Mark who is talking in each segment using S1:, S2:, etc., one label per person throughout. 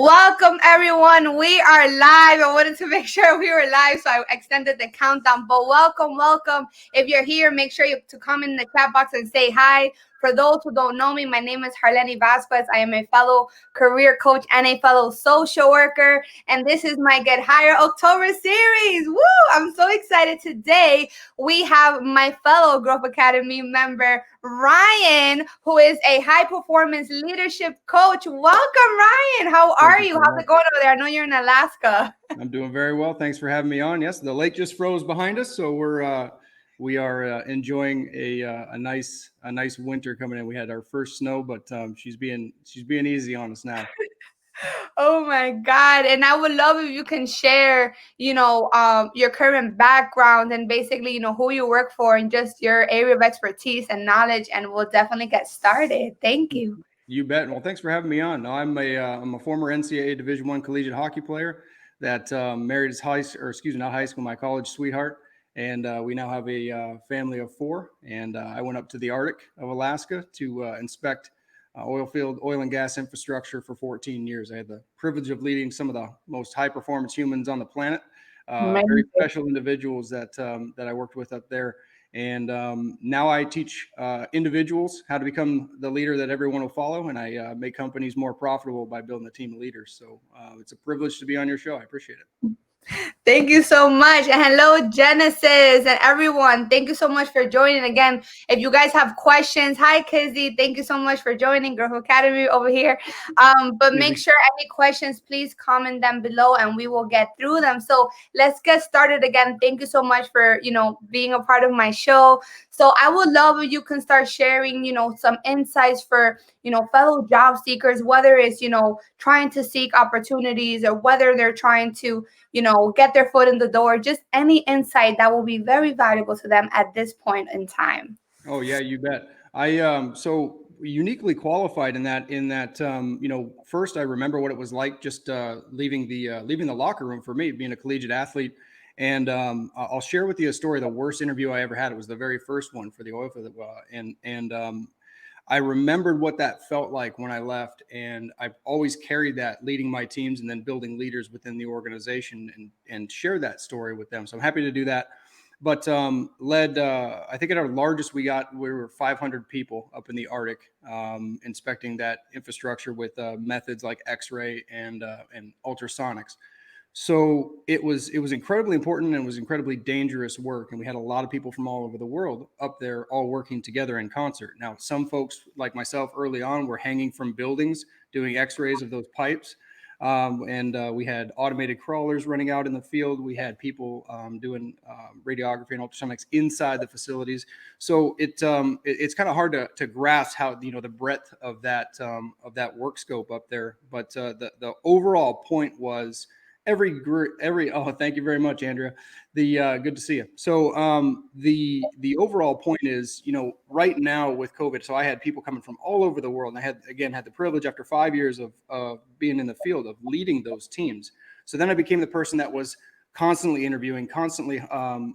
S1: Welcome, everyone. We are live. I wanted to make sure we were live, so I extended the countdown. But welcome. If you're here, make sure you to come in the chat box and say hi. For those who don't know me, my name is Harleny Vasquez. I am a fellow career coach and a fellow social worker. And this is my Get Higher October series. Woo! I'm so excited today. We have my fellow Growth Academy member, Ryan, who is a high performance leadership coach. Welcome, Ryan. How are you? How's it going over there? I know you're in Alaska.
S2: I'm doing very well. Thanks for having me on. Yes, the lake just froze behind us, so we are enjoying a nice winter coming in. We had our first snow, but she's being easy on us now.
S1: Oh my God. And I would love if you can share, your current background and basically, who you work for and just your area of expertise and knowledge. And we'll definitely get started. Thank you.
S2: You bet. Well, thanks for having me on. No, I'm a former NCAA Division I collegiate hockey player that married his my college sweetheart. And we now have a family of four. And I went up to the Arctic of Alaska to inspect oil and gas infrastructure for 14 years. I had the privilege of leading some of the most high performance humans on the planet, very special individuals that I worked with up there. And now I teach individuals how to become the leader that everyone will follow. And I make companies more profitable by building a team of leaders. So it's a privilege to be on your show. I appreciate it.
S1: Thank you so much. And hello, Genesis and everyone. Thank you so much for joining again. If you guys have questions, hi, Kizzy. Thank you so much for joining Growth Academy over here. But make sure any questions, please comment them below and we will get through them. So let's get started again. Thank you so much for, being a part of my show. So I would love if you can start sharing, some insights for, fellow job seekers, whether it's, trying to seek opportunities or whether they're trying to, get their foot in the door, just any insight that will be very valuable to them at this point in time.
S2: Oh yeah, you bet. I so uniquely qualified in that first I remember what it was like just leaving the locker room for me being a collegiate athlete. And I'll share with you a story. The worst interview I ever had. It was the very first one for the oil field, and I remembered what that felt like when I left, and I've always carried that, leading my teams and then building leaders within the organization, and share that story with them. So I'm happy to do that. But I think at our largest, we were 500 people up in the Arctic, inspecting that infrastructure with methods like X-ray and ultrasonics. So it was incredibly important, and it was incredibly dangerous work. And we had a lot of people from all over the world up there all working together in concert. Now, some folks like myself early on were hanging from buildings doing X-rays of those pipes. And we had automated crawlers running out in the field. We had people doing radiography and ultrasonics inside the facilities. So it's kind of hard to grasp how the breadth of that work scope up there. But the overall point was thank you very much, Andrea. Good to see you. So the overall point is, right now with COVID, so I had people coming from all over the world, and I had the privilege after 5 years of being in the field of leading those teams. So then I became the person that was constantly interviewing, constantly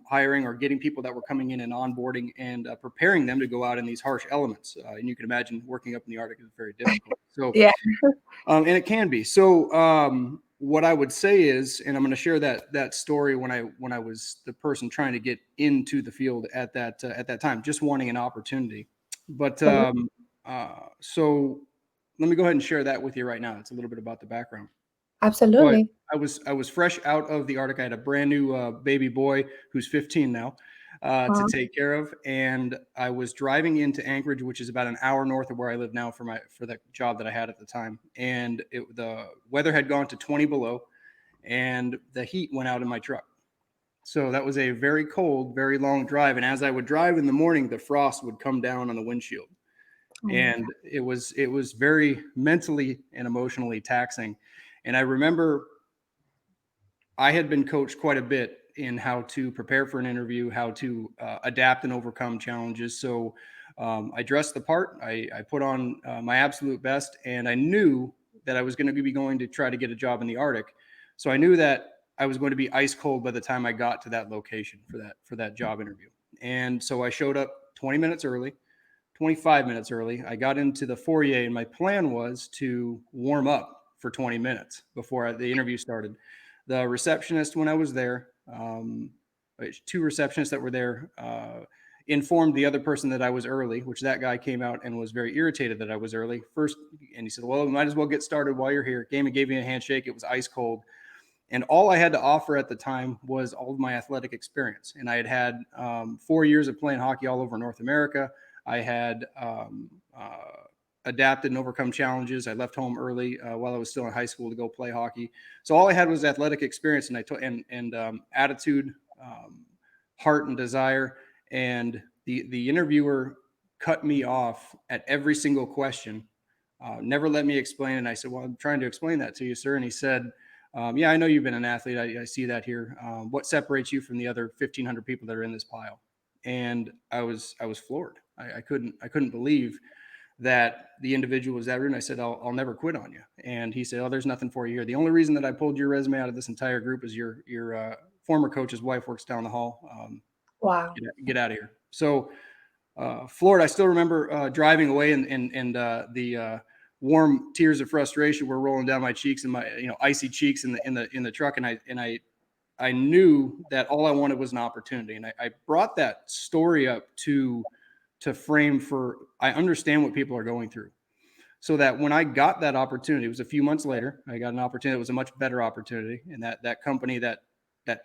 S2: hiring or getting people that were coming in and onboarding and preparing them to go out in these harsh elements. And you can imagine working up in the Arctic is very difficult. So
S1: yeah,
S2: and it can be. So what I would say is, and I'm going to share that story when I was the person trying to get into the field at that time, just wanting an opportunity. But so let me go ahead and share that with you right now. It's a little bit about the background.
S1: absolutely.
S2: But I was fresh out of the Arctic. I had a brand new baby boy who's 15 now to take care of, and I was driving into Anchorage, which is about an hour north of where I live now for the job that I had at the time. And the weather had gone to 20 below, and the heat went out in my truck. So that was a very cold, very long drive. And as I would drive in the morning, the frost would come down on the windshield. And it was very mentally and emotionally taxing. And I remember I had been coached quite a bit in how to prepare for an interview, how to adapt and overcome challenges. So I dressed the part. I put on my absolute best, and I knew that I was going to be going to try to get a job in the Arctic. So I knew that I was going to be ice cold by the time I got to that location for that job interview. And so I showed up 20 minutes early, 25 minutes early. I got into the foyer, and my plan was to warm up for 20 minutes before the interview started. The receptionist, when I was there, two receptionists that were there, informed the other person that I was early, which that guy came out and was very irritated that I was early first. And he said, well, we might as well get started while you're here. Came and gave me a handshake. It was ice cold. And all I had to offer at the time was all of my athletic experience. And I had 4 years of playing hockey all over North America. I had adapted and overcome challenges. I left home early while I was still in high school to go play hockey. So all I had was athletic experience, and attitude, heart, and desire. And the interviewer cut me off at every single question, never let me explain. And I said, well, I'm trying to explain that to you, sir. And he said, yeah, I know you've been an athlete. I see that here. What separates you from the other 1,500 people that are in this pile? And I was floored. I couldn't believe that the individual was that rude. And I said, I'll never quit on you. And he said, oh, there's nothing for you here. The only reason that I pulled your resume out of this entire group is your former coach's wife works down the hall.
S1: Wow.
S2: Get out of here. So Florida, I still remember driving away, and the warm tears of frustration were rolling down my cheeks, and my icy cheeks in the truck. And I knew that all I wanted was an opportunity. And I brought that story up to frame for, I understand what people are going through, so that when I got that opportunity, it was a few months later, I got an opportunity that was a much better opportunity. And that company that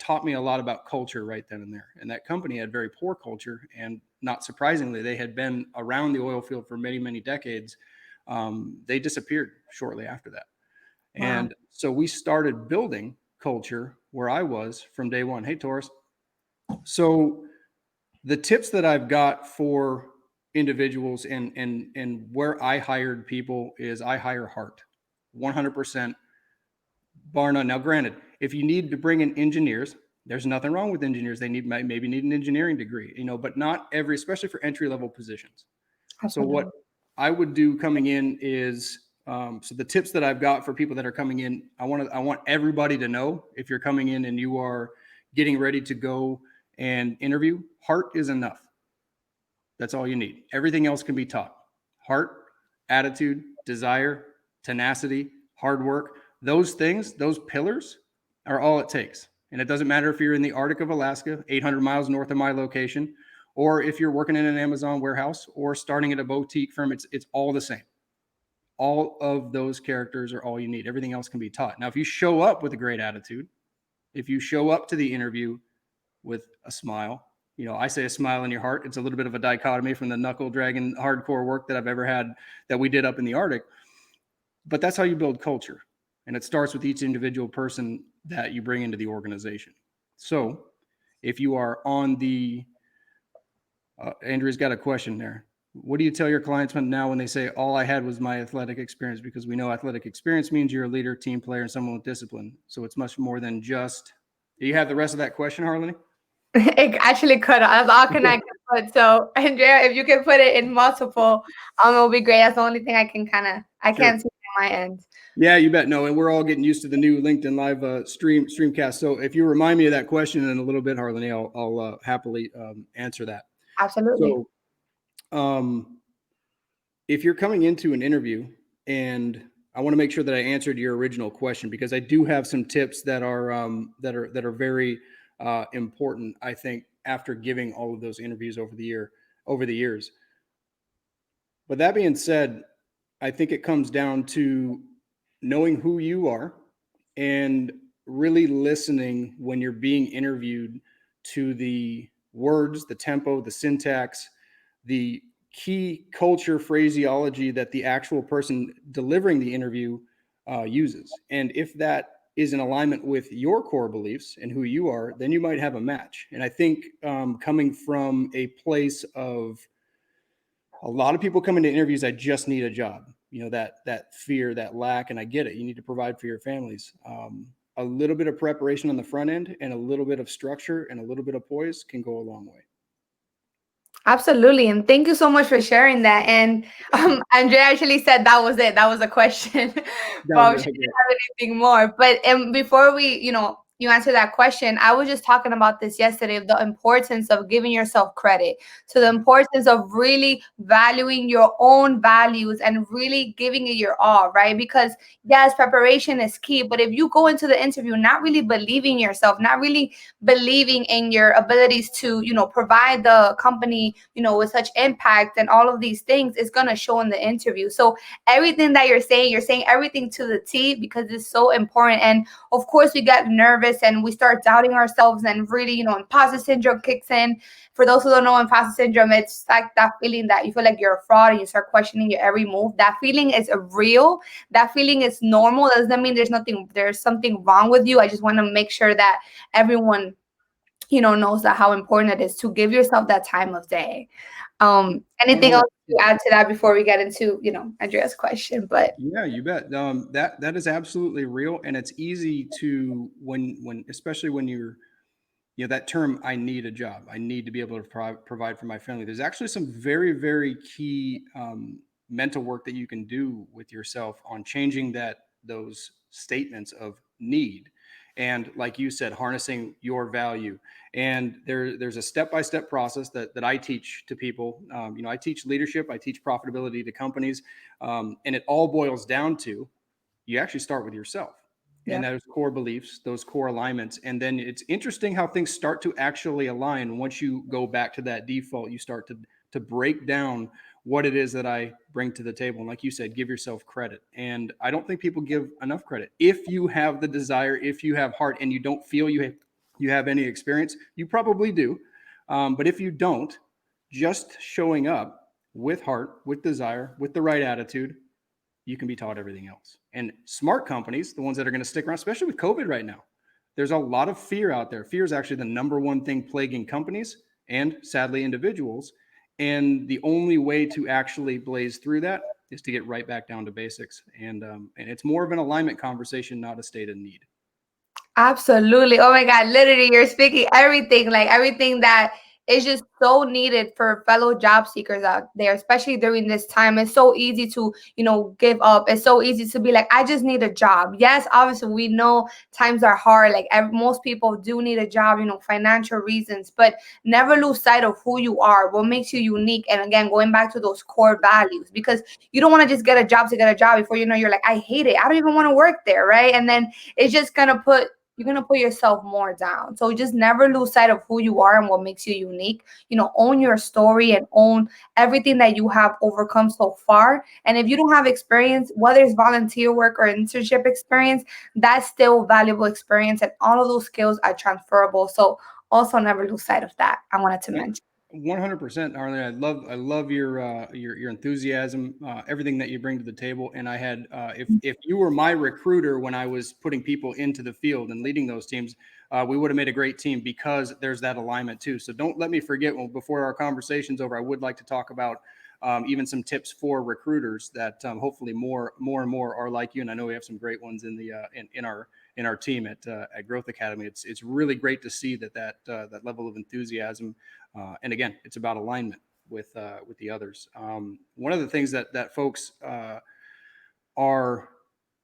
S2: taught me a lot about culture right then and there. And that company had very poor culture. And not surprisingly, they had been around the oil field for many, many decades. They disappeared shortly after that. Wow. And so we started building culture where I was from day one. Hey, Taurus. So the tips that I've got for individuals and where I hired people is I hire heart, 100%, bar none. Now, granted, if you need to bring in engineers, there's nothing wrong with engineers. They maybe need an engineering degree, but not every, especially for entry level positions. Absolutely. So what I would do coming in is, so the tips that I've got for people that are coming in, I want everybody to know, if you're coming in and you are getting ready to go and interview, heart is enough. That's all you need. Everything else can be taught. Heart, attitude, desire, tenacity, hard work. Those things, those pillars are all it takes. And it doesn't matter if you're in the Arctic of Alaska, 800 miles north of my location, or if you're working in an Amazon warehouse or starting at a boutique firm, it's all the same. All of those characters are all you need. Everything else can be taught. Now, if you show up with a great attitude, if you show up to the interview with a smile, I say a smile in your heart. It's a little bit of a dichotomy from the knuckle dragging hardcore work that I've ever had that we did up in the Arctic. But that's how you build culture. And it starts with each individual person that you bring into the organization. So if you are on the, Andrea's got a question there. What do you tell your clients now when they say, all I had was my athletic experience? Because we know athletic experience means you're a leader, team player, and someone with discipline. So it's much more than just, do you have the rest of that question, Harleny?
S1: It actually cut off. That's all can I can put. So Andrea, if you can put it in multiple, it'll be great. That's the only thing I can can't see on my end.
S2: Yeah, you bet. No, and we're all getting used to the new LinkedIn Live streamcast. So if you remind me of that question in a little bit, Harleny, I'll happily answer that.
S1: Absolutely.
S2: So, if you're coming into an interview, and I want to make sure that I answered your original question, because I do have some tips that are very important, I think, after giving all of those interviews over the years. But that being said, I think it comes down to knowing who you are and really listening when you're being interviewed to the words, the tempo, the syntax, the key culture phraseology that the actual person delivering the interview uses. And if that is in alignment with your core beliefs and who you are, then you might have a match. And I think coming from a place of a lot of people come into interviews, I just need a job, that fear, that lack, and I get it. You need to provide for your families. A little bit of preparation on the front end and a little bit of structure and a little bit of poise can go a long way.
S1: Absolutely. And thank you so much for sharing that. And Andrea actually said that was it. That was a question. But she didn't have anything more. But before we, you answer that question. I was just talking about this yesterday, the importance of giving yourself credit. So the importance of really valuing your own values and really giving it your all, right? Because yes, preparation is key, but if you go into the interview not really believing yourself, not really believing in your abilities to, provide the company, with such impact and all of these things, it's going to show in the interview. So everything that you're saying everything to the T, because it's so important. And of course we get nervous and we start doubting ourselves, and really, imposter syndrome kicks in. For those who don't know, imposter syndrome, it's like that feeling that you feel like you're a fraud and you start questioning your every move. That feeling is real. That feeling is normal. That doesn't mean there's something wrong with you. I just want to make sure that everyone, knows that how important it is to give yourself that time of day. Anything else to
S2: 100%.
S1: add to that before we get into, Andrea's question? But
S2: Yeah, you bet. That is absolutely real, and it's easy to when especially when you're that term, I need a job, I need to be able to provide for my family. There's actually some very, very key mental work that you can do with yourself on changing those statements of need, and like you said, harnessing your value. And there's a step-by-step process that I teach to people. I teach leadership, I teach profitability to companies, and it all boils down to, you actually start with yourself
S1: yeah.
S2: and those core beliefs, those core alignments. And then it's interesting how things start to actually align. Once you go back to that default, you start to break down what it is that I bring to the table. And like you said, give yourself credit. And I don't think people give enough credit. If you have the desire, if you have heart, and you don't feel you have any experience, you probably do. But if you don't, just showing up with heart, with desire, with the right attitude, you can be taught everything else. And smart companies, the ones that are going to stick around, especially with COVID right now, there's a lot of fear out there. Fear is actually the number one thing plaguing companies and sadly individuals. And the only way to actually blaze through that is to get right back down to basics. And it's more of an alignment conversation, not a state of need.
S1: Absolutely. Oh my God. Literally, you're speaking everything, like everything that is just so needed for fellow job seekers out there, especially during this time. It's so easy to, give up. It's so easy to be like, I just need a job. Yes, obviously, we know times are hard. Like most people do need a job, financial reasons, but never lose sight of who you are, what makes you unique. And again, going back to those core values, because you don't want to just get a job to get a job before you're like, I hate it. I don't even want to work there. Right. And then it's just going to put you're going to put yourself more down. So just never lose sight of who you are and what makes you unique. Own your story and own everything that you have overcome so far. And if you don't have experience, whether it's volunteer work or internship experience, that's still valuable experience. And all of those skills are transferable. So also never lose sight of that. I wanted to mention.
S2: 100%, Harley. I love your enthusiasm, everything that you bring to the table. And I had, if you were my recruiter when I was putting people into the field and leading those teams, we would have made a great team, because there's that alignment too. So don't let me forget. Well, before our conversation's over, I would like to talk about even some tips for recruiters that hopefully more and more are like you. And I know we have some great ones in the in our team at Growth Academy. It's really great to see that level of enthusiasm. And again, it's about alignment with the others. One of the things that folks are,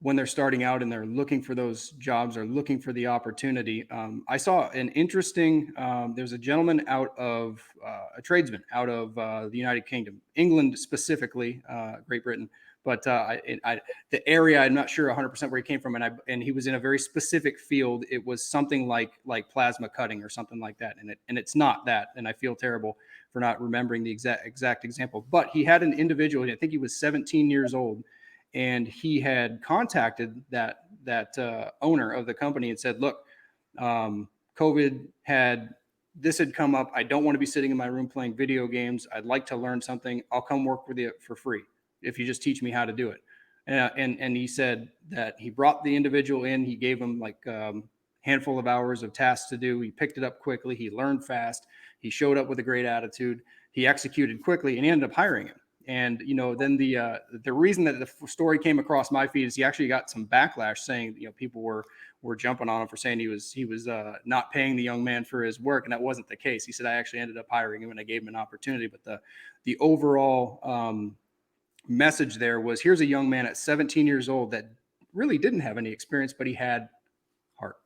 S2: when they're starting out and they're looking for those jobs or looking for the opportunity. I saw an interesting, there's a gentleman out of a tradesman out of the United Kingdom, England specifically, Great Britain. But the area, I'm not sure 100% where he came from, and he was in a very specific field. It was something like plasma cutting or something like that, and it's not that. And I feel terrible for not remembering the exact example. But he had an individual. I think he was 17 years old, and he had contacted that owner of the company and said, "Look, COVID had come up. I don't want to be sitting in my room playing video games. I'd like to learn something. I'll come work with you for free if you just teach me how to do it." And he said that he brought the individual in. He gave him like handful of hours of tasks to do. He picked it up quickly. He learned fast. He showed up with a great attitude. He executed quickly, and he ended up hiring him. And then the reason that the story came across my feed is he actually got some backlash, saying people were jumping on him for saying he was not paying the young man for his work, and that wasn't the case. He said, I actually ended up hiring him and I gave him an opportunity. But the overall message there was, here's a young man at 17 years old that really didn't have any experience, but he had heart.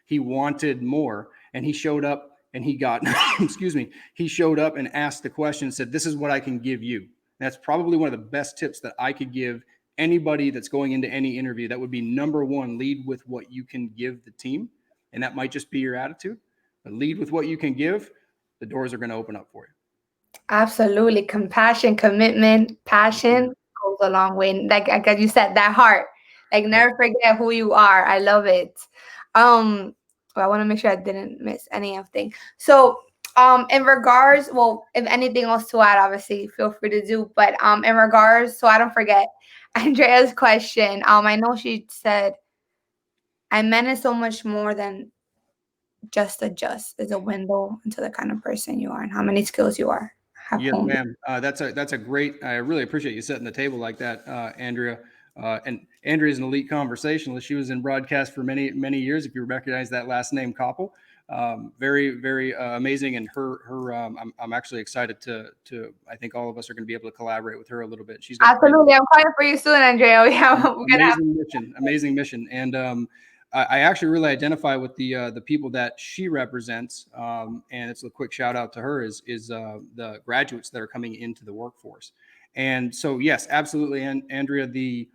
S2: He wanted more, and he showed up and he got, excuse me, he showed up and asked the question and said, "This is what I can give you." And that's probably one of the best tips that I could give anybody that's going into any interview. That would be number one: lead with what you can give the team, and that might just be your attitude. But lead with what you can give. The doors are going to open up for you.
S1: Absolutely. Compassion, commitment, passion goes a long way. Like you said, that heart. Like
S2: Yep.
S1: never forget who you are. I love it. Well, I want to make sure I didn't miss any of thing. So in regards, well, if anything else to add, obviously feel free to do. But in regards, so I don't forget Andrea's question. I know she said I meant it so much more than just adjust is a window into the kind of person you are and how many skills you are have
S2: Yes,
S1: honed.
S2: ma'am. That's a great. I really appreciate you setting the table like that, Andrea. And Andrea is an elite conversationalist. She was in broadcast for many years. If you recognize that last name, Koppel, very amazing. And I'm actually excited to. I think all of us are going to be able to collaborate with her a little bit. She's got quite
S1: Absolutely. I'm calling for you soon, Andrea. We're gonna have
S2: amazing mission. And I actually really identify with the people that she represents. And it's a quick shout out to her is the graduates that are coming into the workforce. And so, yes, absolutely, Andrea. The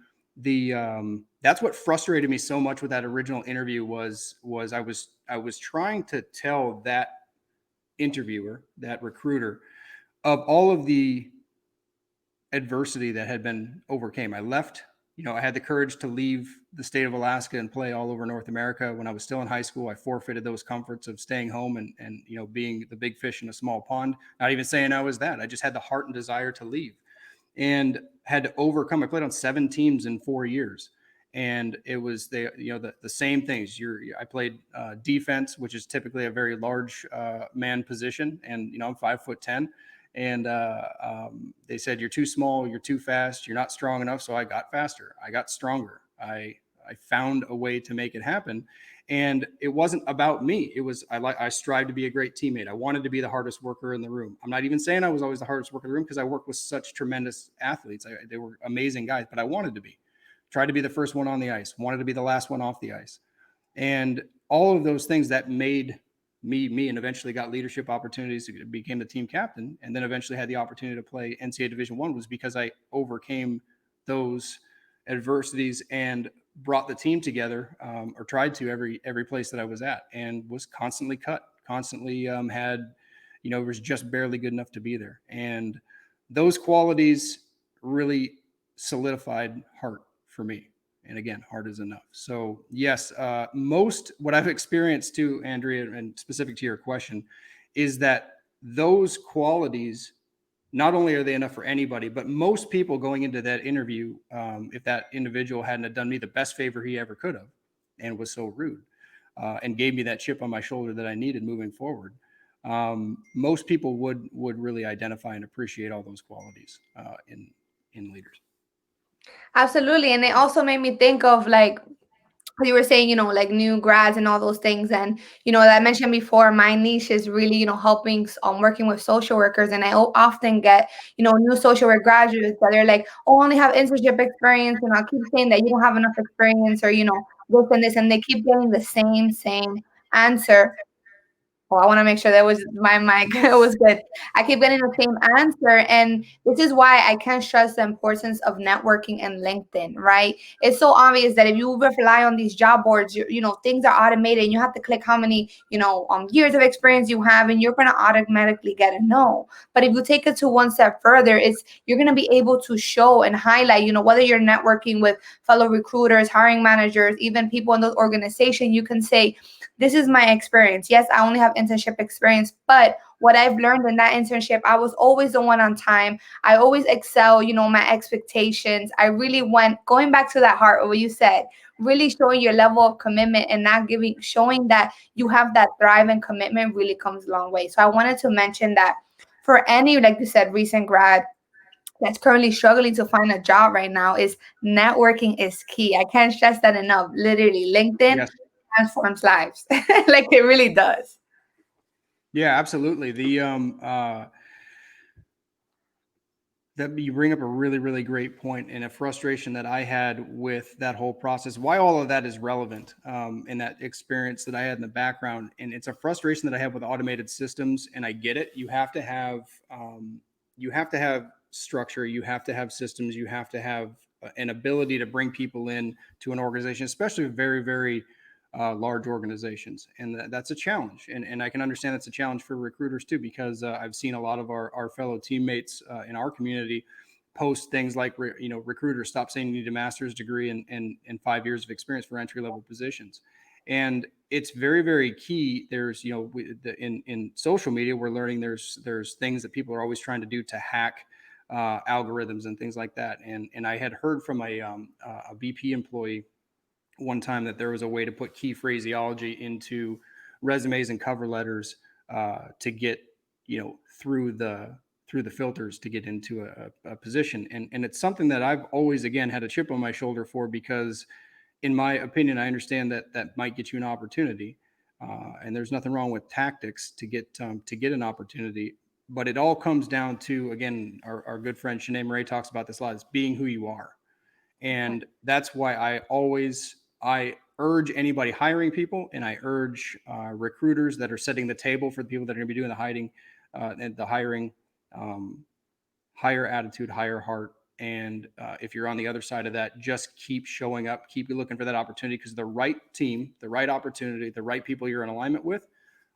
S2: that's what frustrated me so much with that original interview was I was trying to tell that interviewer, that recruiter, of all of the adversity that had been overcame. I left, I had the courage to leave the state of Alaska and play all over North America. When I was still in high school, I forfeited those comforts of staying home and being the big fish in a small pond. Not even saying I was that. I just had the heart and desire to leave and had to overcome. I played on 7 teams in 4 years. And it was the same things. I played defense, which is typically a very large man position, and I'm 5'10", and they said, "You're too small, you're too fast, you're not strong enough." So I got faster, I got stronger, I found a way to make it happen. And it wasn't about me. It was I strived to be a great teammate. I wanted to be the hardest worker in the room. I'm not even saying I was always the hardest worker in the room, because I worked with such tremendous athletes. They were amazing guys, but I wanted to be. Tried to be the first one on the ice, wanted to be the last one off the ice. And all of those things that made me, and eventually got leadership opportunities, became the team captain, and then eventually had the opportunity to play NCAA Division I, was because I overcame those adversities and brought the team together, or tried to, every place that I was at, and was constantly cut, constantly had, was just barely good enough to be there. And those qualities really solidified heart for me. And again, hard is enough. So yes, most what I've experienced too, Andrea, and specific to your question, is that those qualities, not only are they enough for anybody, but most people going into that interview, if that individual hadn't have done me the best favor he ever could have, and was so rude, and gave me that chip on my shoulder that I needed moving forward, most people would really identify and appreciate all those qualities in leaders.
S1: absolutely. And it also made me think of like you were saying, like new grads and all those things. And, that I mentioned before, my niche is really, helping, working with social workers. And I often get, new social work graduates that are like, oh, I only have internship experience. And I'll keep saying that you don't have enough experience, or, this and this. And they keep getting the same answer. Oh, I want to make sure that was my mic. It was good. I keep getting the same answer. And this is why I can't stress the importance of networking and LinkedIn, right? It's so obvious that if you rely on these job boards, things are automated and you have to click how many, years of experience you have, and you're going to automatically get a no. But if you take it to one step further, you're going to be able to show and highlight, whether you're networking with fellow recruiters, hiring managers, even people in those organizations, you can say, this is my experience. Yes, I only have internship experience, but what I've learned in that internship, I was always the one on time. I always excel, my expectations. I really going back to that heart of what you said, really showing your level of commitment and not showing that you have that drive and commitment really comes a long way. So I wanted to mention that for any, like you said, recent grad that's currently struggling to find a job right now, is networking is key. I can't stress that enough. Literally, LinkedIn
S2: Yes.
S1: transforms lives. Like it really does.
S2: Yeah, absolutely. That you bring up a really, really great point, and a frustration that I had with that whole process. Why all of that is relevant, in that experience that I had in the background, and it's a frustration that I have with automated systems. And I get it. You have to have structure. You have to have systems. You have to have an ability to bring people in to an organization, especially very, very large organizations, and that's a challenge. And I can understand that's a challenge for recruiters too, because I've seen a lot of our fellow teammates in our community post things like, recruiters stop saying you need a master's degree and 5 years of experience for entry level positions. And it's very, very key. There's, in social media, we're learning there's things that people are always trying to do to hack algorithms and things like that. And I had heard from a BP employee one time that there was a way to put key phraseology into resumes and cover letters, to get, through the filters to get into a position. And it's something that I've always, again, had a chip on my shoulder for, because in my opinion, I understand that that might get you an opportunity, and there's nothing wrong with tactics to get an opportunity. But it all comes down to, again, our good friend Shanae Murray talks about this a lot, is being who you are. And that's why I urge anybody hiring people, and I urge recruiters that are setting the table for the people that are going to be doing the hiding and the hiring, um, higher attitude, higher heart. And if you're on the other side of that, just keep showing up, keep looking for that opportunity, because the right team, the right opportunity, the right people you're in alignment with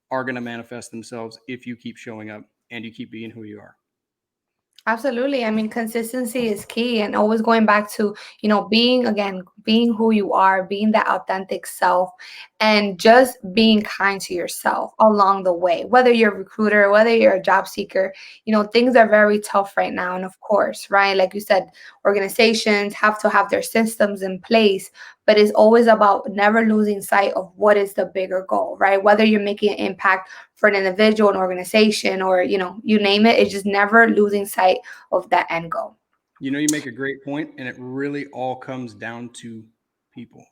S2: are going to manifest themselves if you keep showing up and you keep being who you are.
S1: Absolutely. I mean, consistency is key, and always going back to, being, again, being who you are, being that authentic self, and just being kind to yourself along the way. Whether you're a recruiter, whether you're a job seeker, things are very tough right now. And of course, right, like you said, organizations have to have their systems in place, but it's always about never losing sight of what is the bigger goal, right? Whether you're making an impact for an individual, an organization, or you name it, it's just never losing sight of that end goal.
S2: You make a great point, and it really all comes down to people,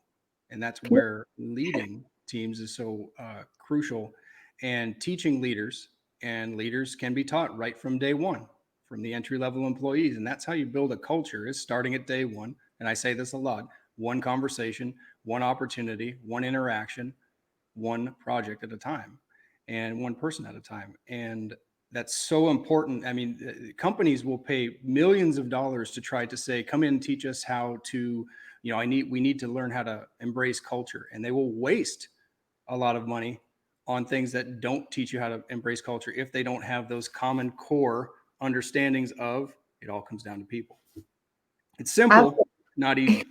S2: and that's where leading teams is so crucial, and teaching leaders. And leaders can be taught right from day one, from the entry level employees, and that's how you build a culture, is starting at day one. And I say this a lot: one conversation, one opportunity, one interaction, one project at a time, and one person at a time. And that's so important. I mean, companies will pay millions of dollars to try to say, come in and teach us how to, we need to learn how to embrace culture. And they will waste a lot of money on things that don't teach you how to embrace culture if they don't have those common core understandings of it all comes down to people. It's simple, not easy.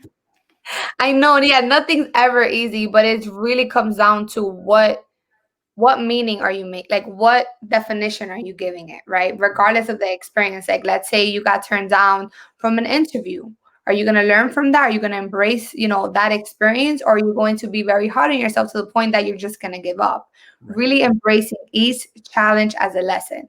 S1: I know, yeah, nothing's ever easy, but it really comes down to what meaning are you make, like what definition are you giving it, right? Regardless of the experience. Like, let's say you got turned down from an interview. Are you going to learn from that? Are you going to embrace, that experience? Or are you going to be very hard on yourself to the point that you're just going to give up?
S2: Right.
S1: Really embracing each challenge as a lesson.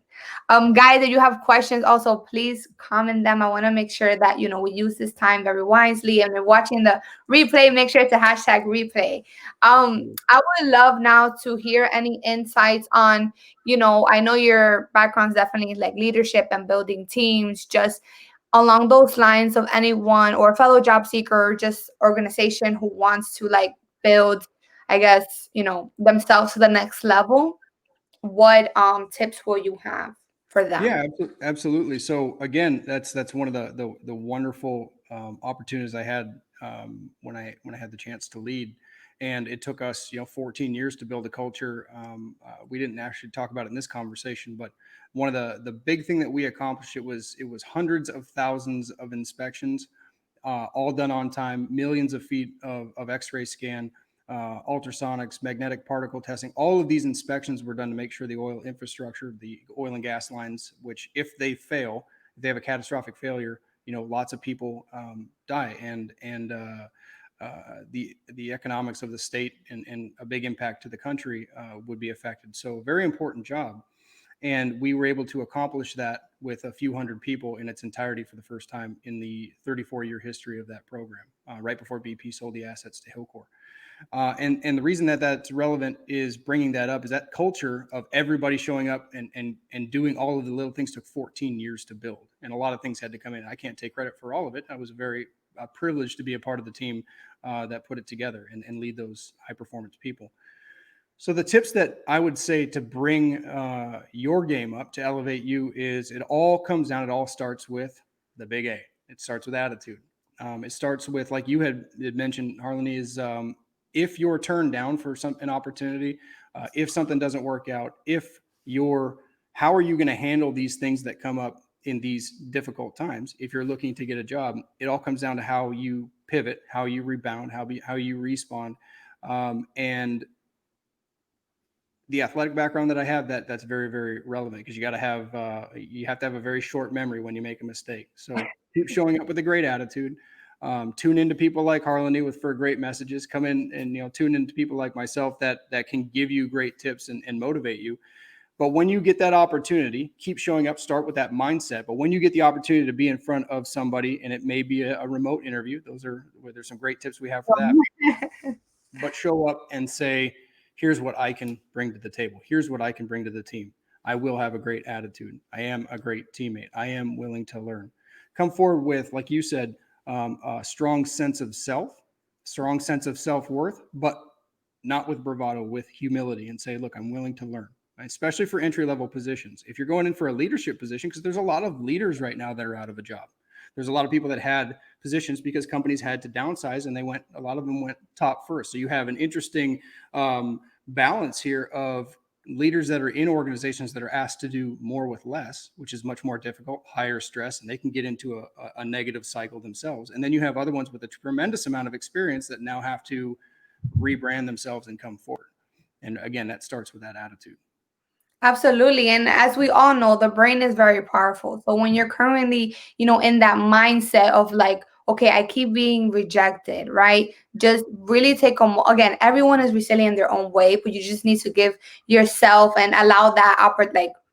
S1: Guys, if you have questions, also please comment them. I want to make sure that, we use this time very wisely. And if watching the replay, make sure to hashtag replay. I would love now to hear any insights on, I know your background's definitely like leadership and building teams, just along those lines, of anyone or fellow job seeker or just organization who wants to like build, I guess, themselves to the next level. What tips will you have for them?
S2: Yeah, absolutely. So again, that's one of the wonderful opportunities I had, when I had the chance to lead, and it took us 14 years to build a culture. We didn't actually talk about it in this conversation, but one of the big thing that we accomplished, it was hundreds of thousands of inspections, all done on time, millions of feet of X-ray scan, ultrasonics, magnetic particle testing. All of these inspections were done to make sure the oil infrastructure, the oil and gas lines, which if they fail, if they have a catastrophic failure, lots of people die, and the economics of the state and a big impact to the country would be affected. So very important job. And we were able to accomplish that with a few hundred people in its entirety for the first time in the 34-year history of that program, right before BP sold the assets to Hilcor. And the reason that that's relevant is bringing that up is that culture of everybody showing up and doing all of the little things took 14 years to build, and a lot of things had to come in. I can't take credit for all of it. I was very privileged to be a part of the team that put it together and lead those high performance people. So the tips that I would say to bring your game up to elevate you is it all comes down. It all starts with the big A. It starts with attitude. It starts with, like you had mentioned, Harleny, is if you're turned down for an opportunity, if something doesn't work out, if you're, how are you going to handle these things that come up in these difficult times? If you're looking to get a job, it all comes down to how you pivot, how you rebound, how you respawn, and the athletic background that I have, that's very, very relevant because you have to have a very short memory when you make a mistake. So keep showing up with a great attitude. Tune into people like Harleny for great messages. Come in and tune into people like myself that can give you great tips and motivate you. But when you get that opportunity, keep showing up. Start with that mindset. But when you get the opportunity to be in front of somebody, and it may be a remote interview, there's some great tips we have for that. But show up and say, here's what I can bring to the table. Here's what I can bring to the team. I will have a great attitude. I am a great teammate. I am willing to learn. Come forward with, like you said, a strong sense of self, strong sense of self-worth, but not with bravado, with humility, and say, look, I'm willing to learn, especially for entry-level positions. If you're going in for a leadership position, because there's a lot of leaders right now that are out of a job. There's a lot of people that had positions because companies had to downsize, and a lot of them went top first. So you have an interesting balance here of leaders that are in organizations that are asked to do more with less, which is much more difficult, higher stress, and they can get into a negative cycle themselves. And then you have other ones with a tremendous amount of experience that now have to rebrand themselves and come forward. And again, that starts with that attitude.
S1: Absolutely. And as we all know, the brain is very powerful. So when you're currently, in that mindset of like, okay, I keep being rejected, right? Just really take again, everyone is resilient in their own way, but you just need to give yourself and allow that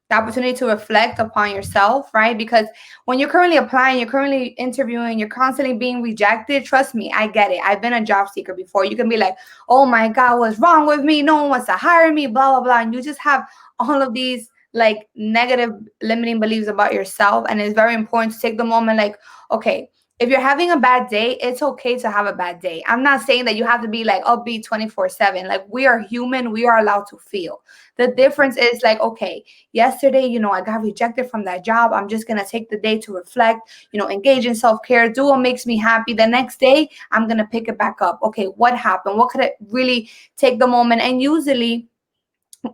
S1: the opportunity to reflect upon yourself, right? Because when you're currently applying, you're currently interviewing, you're constantly being rejected. Trust me, I get it. I've been a job seeker before. You can be like, oh my God, what's wrong with me? No one wants to hire me, blah, blah, blah. And you just have all of these like negative limiting beliefs about yourself. And it's very important to take the moment like, okay, if you're having a bad day, it's okay to have a bad day. I'm not saying that you have to be like upbeat 24/7. Like, we are human, we are allowed to feel. The difference is like, okay, yesterday, I got rejected from that job. I'm just gonna take the day to reflect, engage in self-care, do what makes me happy. The next day, I'm gonna pick it back up. Okay, what happened? What could I really take the moment? And usually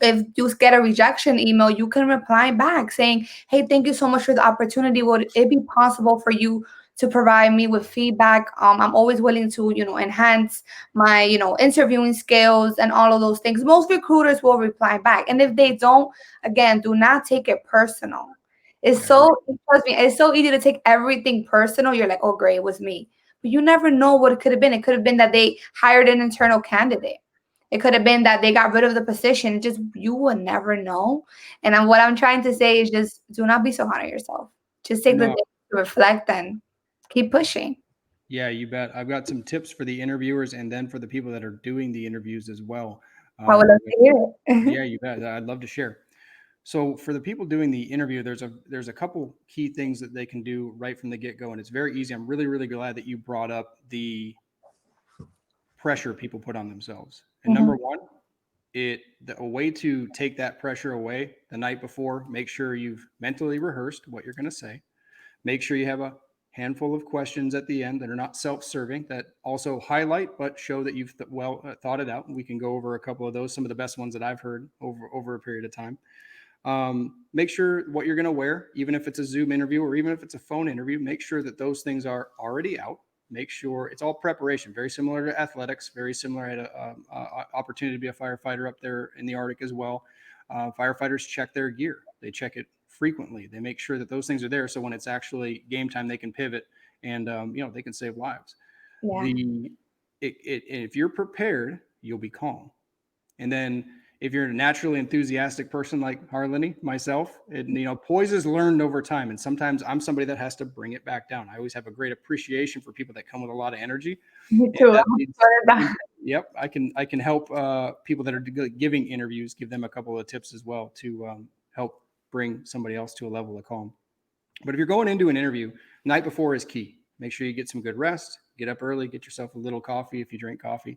S1: if you get a rejection email, you can reply back saying, hey, thank you so much for the opportunity. Would it be possible for you to provide me with feedback? I'm always willing to, enhance my, interviewing skills and all of those things. Most recruiters will reply back. And if they don't, again, do not take it personal. It's
S2: Yeah,
S1: so, trust me, it's so easy to take everything personal. You're like, oh, great, it was me. But you never know what it could have been. It could have been that they hired an internal candidate. It could have been that they got rid of the position. Just you will never know. And what I'm trying to say is just do not be so hard on yourself. Just take the day
S2: no,
S1: to reflect and keep pushing.
S2: yeah, you bet. I've got some tips for the interviewers and then for the people that are doing the interviews as well.
S1: I would love
S2: Which,
S1: to hear it.
S2: yeah, you bet. I'd love to share. So for the people doing the interview, there's a couple key things that they can do right from the get go, and it's very easy. I'm really, really glad that you brought up the pressure people put on themselves. And
S1: Mhm.
S2: number one, a way to take that pressure away the night before, make sure you've mentally rehearsed what you're going to say. Make sure you have a handful of questions at the end that are not self-serving, that also highlight but show that you've thought it out. And we can go over a couple of those, some of the best ones that I've heard over a period of time. Make sure what you're going to wear, even if it's a Zoom interview or even if it's a phone interview, make sure that those things are already out. Make sure it's all preparation, very similar to athletics, very similar. I had an opportunity to be a firefighter up there in the Arctic as well. Firefighters check their gear. They check it frequently. They make sure that those things are there. So when it's actually game time, they can pivot and, they can save lives.
S1: Yeah.
S2: If you're prepared, you'll be calm. And then If you're a naturally enthusiastic person like Harleny, myself, poise is learned over time. And sometimes I'm somebody that has to bring it back down. I always have a great appreciation for people that come with a lot of energy.
S1: Me
S2: And
S1: too.
S2: that means, yep, I can help people that are giving interviews, give them a couple of tips as well to help bring somebody else to a level of calm. But if you're going into an interview, night before is key. Make sure you get some good rest, get up early, get yourself a little coffee if you drink coffee,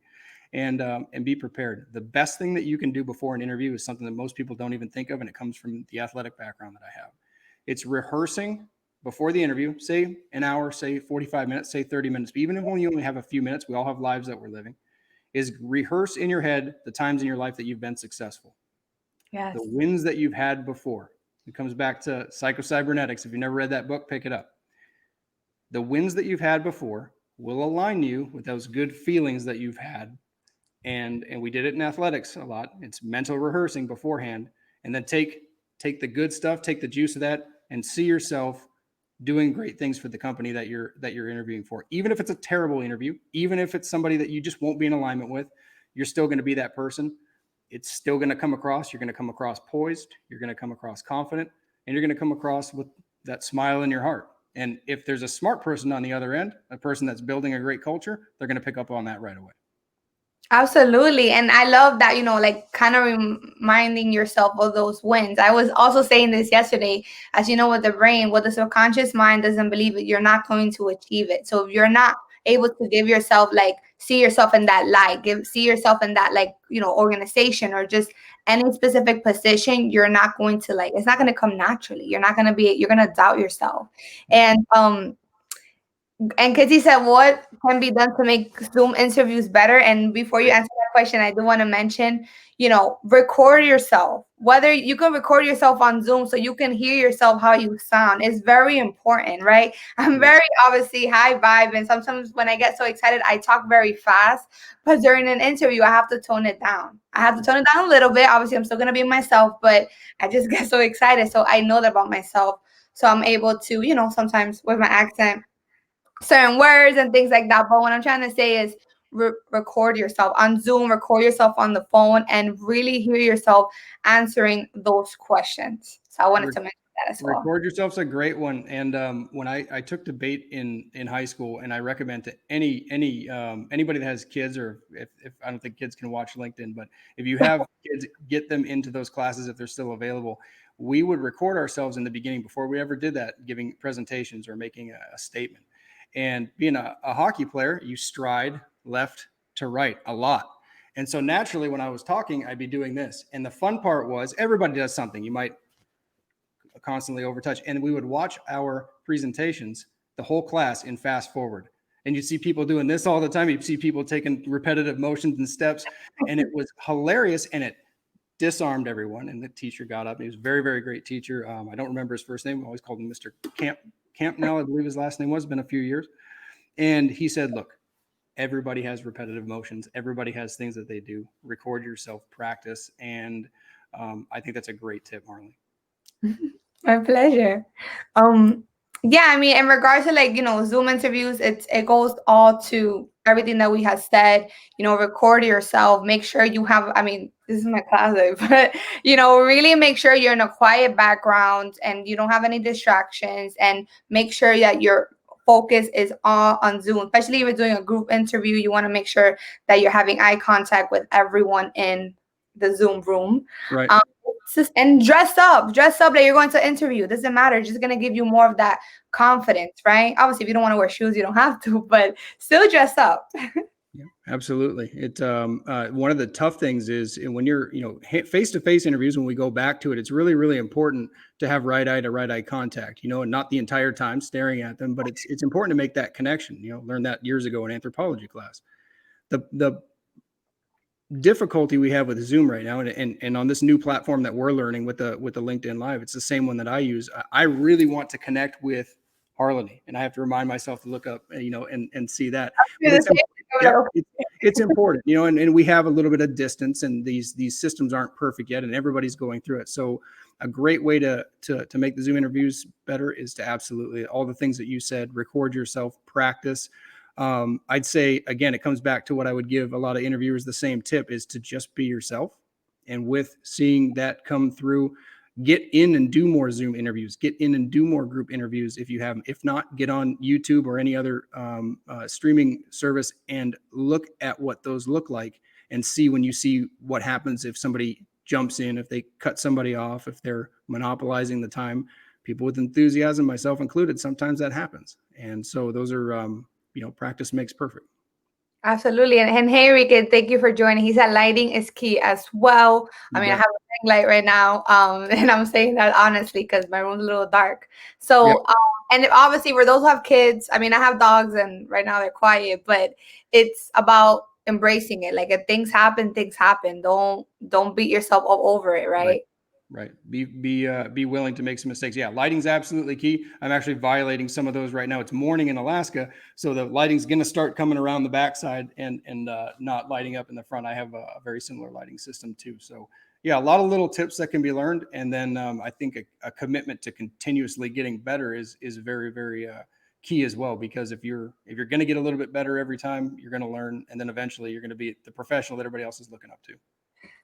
S2: and be prepared. The best thing that you can do before an interview is something that most people don't even think of, and it comes from the athletic background that I have. It's rehearsing before the interview, say an hour, say 45 minutes, say 30 minutes, but even if you only have a few minutes, we all have lives that we're living, is rehearse in your head the times in your life that you've been successful,
S1: Yes.
S2: the wins that you've had before. It comes back to psychocybernetics. If you've never read that book, pick it up. The wins that you've had before will align you with those good feelings that you've had. And we did it in athletics a lot. It's mental rehearsing beforehand, and then take the good stuff, take the juice of that, and see yourself doing great things for the company that you're interviewing for. Even if it's a terrible interview, even if it's somebody that you just won't be in alignment with, you're still going to be that person. It's still going to come across. You're going to come across poised. You're going to come across confident, and you're going to come across with that smile in your heart. And if there's a smart person on the other end, a person that's building a great culture, they're going to pick up on that right away.
S1: Absolutely. And I love that, like kind of reminding yourself of those wins. I was also saying this yesterday, as you know, with the brain, what the subconscious mind doesn't believe it, you're not going to achieve it. So if you're not able to give yourself, like, see yourself in that light, see yourself in that, like, organization or just any specific position, you're not going to, like, it's not going to come naturally. You're going to doubt yourself. And Kitty said, what can be done to make Zoom interviews better? And before you answer that question, I do want to mention, record yourself. Whether you can record yourself on Zoom so you can hear yourself how you sound is very important, right? I'm very obviously high vibe. And sometimes when I get so excited, I talk very fast. But during an interview, I have to tone it down. I have to tone it down a little bit. Obviously, I'm still going to be myself, but I just get so excited. So I know that about myself. So I'm able to, sometimes with my accent, certain words and things like that. But what I'm trying to say is record yourself on Zoom, record yourself on the phone, and really hear yourself answering those questions. So I wanted to mention that as well.
S2: Record yourself's a great one. And when I took debate in high school, and I recommend to anybody that has kids, or if I don't think kids can watch LinkedIn, but if you have kids, get them into those classes if they're still available. We would record ourselves in the beginning before we ever did that, giving presentations or making a statement. And being a hockey player, you stride left to right a lot. And so naturally, when I was talking, I'd be doing this. And the fun part was everybody does something. You might constantly overtouch. And we would watch our presentations, the whole class, in fast forward. And you'd see people doing this all the time. You'd see people taking repetitive motions and steps. And it was hilarious. And it disarmed everyone. And the teacher got up. He was a very, very great teacher. I don't remember his first name. I always called him Mr. Campnell, I believe his last name was. Been a few years. And he said, look, everybody has repetitive motions. Everybody has things that they do. Record yourself, practice. And I think that's a great tip, Harley.
S1: My pleasure. Yeah, I mean, in regards to, like, Zoom interviews, it goes all to everything that we have said. Record yourself. Make sure you have, I mean, this is my closet, but really make sure you're in a quiet background and you don't have any distractions, and make sure that your focus is all on Zoom. Especially if you're doing a group interview, you want to make sure that you're having eye contact with everyone in the Zoom room.
S2: Right.
S1: And dress up like you're going to interview. It doesn't matter. It's just going to give you more of that confidence, right? Obviously, if you don't want to wear shoes, you don't have to, but still dress up.
S2: Yeah, absolutely. It one of the tough things is when you're face-to-face interviews, when we go back to it, it's really, really important to have right eye to right eye contact, and not the entire time staring at them, but it's important to make that connection. Learned that years ago in anthropology class. The difficulty we have with Zoom right now, and on this new platform that we're learning with the LinkedIn Live, it's the same one that I use. I really want to connect with Harleny, and I have to remind myself to look up, and see that. It's important, and we have a little bit of distance, and these systems aren't perfect yet, and everybody's going through it. So a great way to make the Zoom interviews better is to absolutely all the things that you said, record yourself, practice. I'd say, again, it comes back to what I would give a lot of interviewers the same tip is to just be yourself. And with seeing that come through, get in and do more Zoom interviews, get in and do more group interviews if you have them. If not, get on YouTube or any other streaming service and look at what those look like, and see when you see what happens if somebody jumps in, if they cut somebody off, if they're monopolizing the time. People with enthusiasm, myself included, sometimes that happens. And so those are, practice makes perfect.
S1: Absolutely. And hey, Enrique, thank you for joining. He said lighting is key as well. I
S2: You
S1: mean, I
S2: bet.
S1: have a ring light right now, and I'm saying that honestly because my room's a little dark.
S2: Yeah.
S1: So, and obviously for those who have kids, I mean, I have dogs and right now they're quiet, but it's about embracing it. Like if things happen, things happen. Don't beat yourself up over it,
S2: Right.
S1: right?
S2: Right. Be willing to make some mistakes. Yeah, lighting's absolutely key. I'm actually violating some of those right now. It's morning in Alaska, so the lighting's going to start coming around the backside and not lighting up in the front. I have a very similar lighting system too. So yeah, a lot of little tips that can be learned, and then I think a commitment to continuously getting better is very very key as well. Because if you're going to get a little bit better every time, you're going to learn, and then eventually you're going to be the professional that everybody else is looking up to.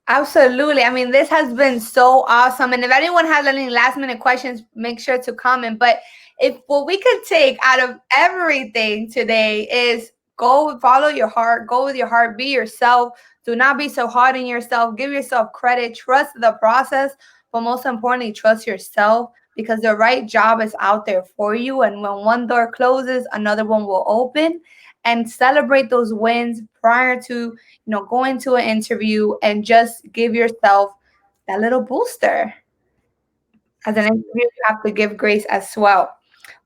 S1: Absolutely. I mean, this has been so awesome. And if anyone has any last minute questions, make sure to comment. But if what we could take out of everything today is go follow your heart, go with your heart, be yourself. Do not be so hard on yourself. Give yourself credit, trust the process, but most importantly, trust yourself because the right job is out there for you. And when one door closes, another one will open. And celebrate those wins prior to go into an interview and just give yourself that little booster. As an interview, you have to give grace as well.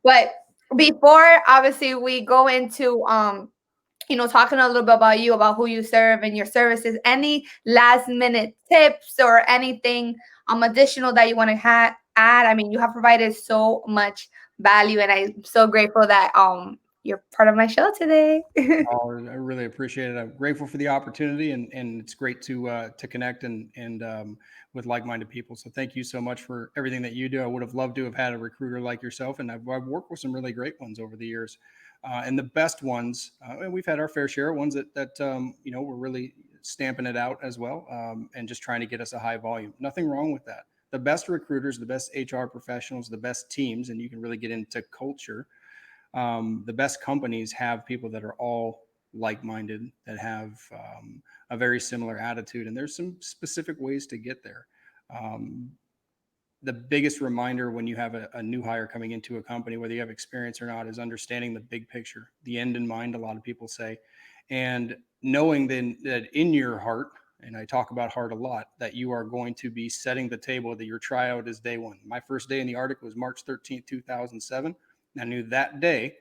S1: But before obviously we go into talking a little bit about you, about who you serve and your services, any last minute tips or anything additional that you want to add? I mean, you have provided so much value and I'm so grateful that you're part of my show today.
S2: Oh, I really appreciate it. I'm grateful for the opportunity, and it's great to connect and with like-minded people. So thank you so much for everything that you do. I would have loved to have had a recruiter like yourself, and I've worked with some really great ones over the years, and the best ones. And we've had our fair share of ones that were really stamping it out as well, and just trying to get us a high volume. Nothing wrong with that. The best recruiters, the best HR professionals, the best teams, and you can really get into culture. The best companies have people that are all like-minded, that have a very similar attitude, and there's some specific ways to get there. Um, the biggest reminder when you have a new hire coming into a company, whether you have experience or not, is understanding the big picture, the end in mind, a lot of people say, and knowing then that in your heart, and I talk about heart a lot, that you are going to be setting the table, that your tryout is day one. My first day in the Arctic was March 13th, 2007. And I knew that day,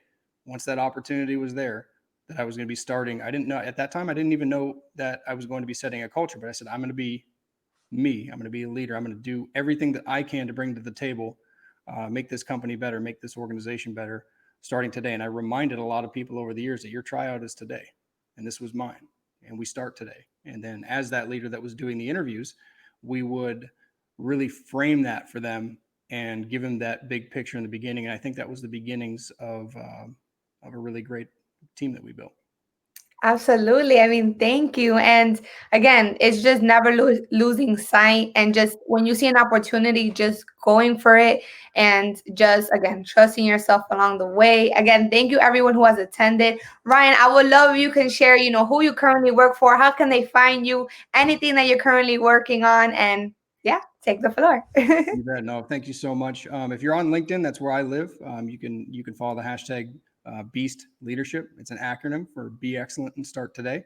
S2: once that opportunity was there, that I was going to be starting. I didn't know at that time, I didn't even know that I was going to be setting a culture, but I said, I'm going to be me. I'm going to be a leader. I'm going to do everything that I can to bring to the table, make this company better, make this organization better, starting today. And I reminded a lot of people over the years that your tryout is today, and this was mine, and we start today. And then as that leader that was doing the interviews, we would really frame that for them and give them that big picture in the beginning. And I think that was the beginnings of a really great team that we built.
S1: Absolutely. I mean, thank you. And again, it's just never losing sight. And just when you see an opportunity, just going for it and just, again, trusting yourself along the way. Again, thank you, everyone who has attended. Ryan, I would love if you can share, who you currently work for. How can they find you? Anything that you're currently working on. And yeah, take the floor.
S2: You bet. No, thank you so much. If you're on LinkedIn, that's where I live. You can follow the hashtag Beast Leadership. It's an acronym for Be Excellent and Start Today.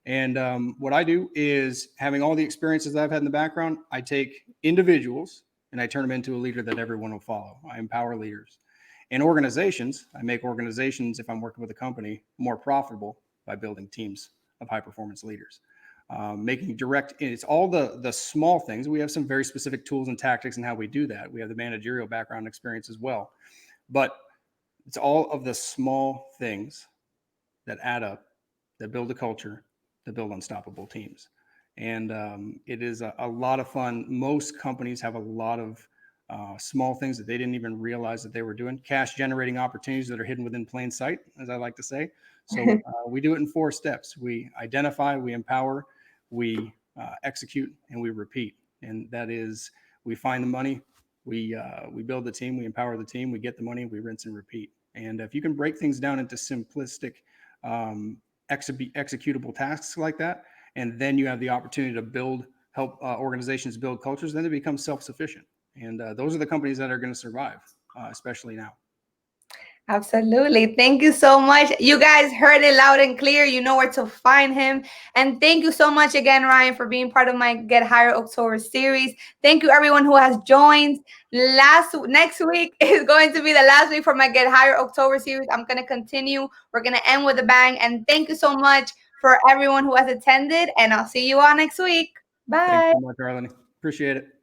S2: And what I do is, having all the experiences that I've had in the background, I take individuals and I turn them into a leader that everyone will follow. I empower leaders. In organizations, I make organizations, if I'm working with a company, more profitable by building teams of high performance leaders. Making direct, it's all the small things. We have some very specific tools and tactics in how we do that. We have the managerial background experience as well, but it's all of the small things that add up, that build a culture, that build unstoppable teams. And it is a lot of fun. Most companies have a lot of small things that they didn't even realize that they were doing, cash generating opportunities that are hidden within plain sight, as I like to say. So we do it in 4 steps. We identify, we empower, we execute, and we repeat. And that is, we find the money, we build the team, we empower the team, we get the money, we rinse and repeat. And if you can break things down into simplistic, executable tasks like that, and then you have the opportunity to help organizations build cultures, then they become self-sufficient. And those are the companies that are going to survive, especially now.
S1: Absolutely. Thank you so much. You guys heard it loud and clear. You know where to find him. And thank you so much again, Ryan, for being part of my Get Hired October series. Thank you, everyone who has joined. Next week is going to be the last week for my Get Hired October series. I'm going to continue. We're going to end with a bang. And thank you so much for everyone who has attended. And I'll see you all next week.
S2: Thanks
S1: Bye.
S2: so much, Harleny. Appreciate it.